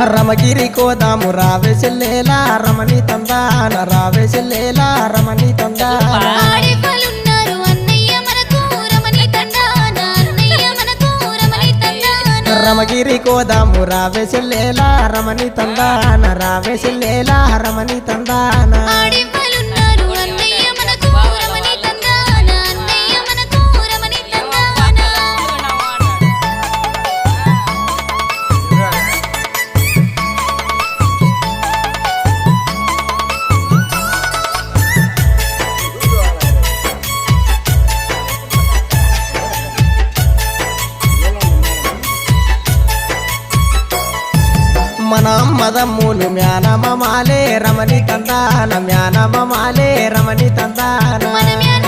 రమగిరి కోదాము రావే చెల్లేలా రమణి తందాన రావే చెల్లేలా రమణి తందాన ఆడేవాళ్ళున్నారు అన్నయ్య మనకు రమణి తందాన అన్నయ్య మనకు రమణి తందాన రమగిరి కోదాము రావే చెల్లేలా రమణి తందాన రావే చెల్లేలా రమణి తందాన ఆడేవాళ్ళున్నారు అన్నయ్య మనకు రమణి తందాన అన్నయ్య మనకు రమణి తందాన మన మదమ్ములు మ్యానమాలే రమణి తందాన మ్యానమాలే రమణి తందాన మన మ్యాన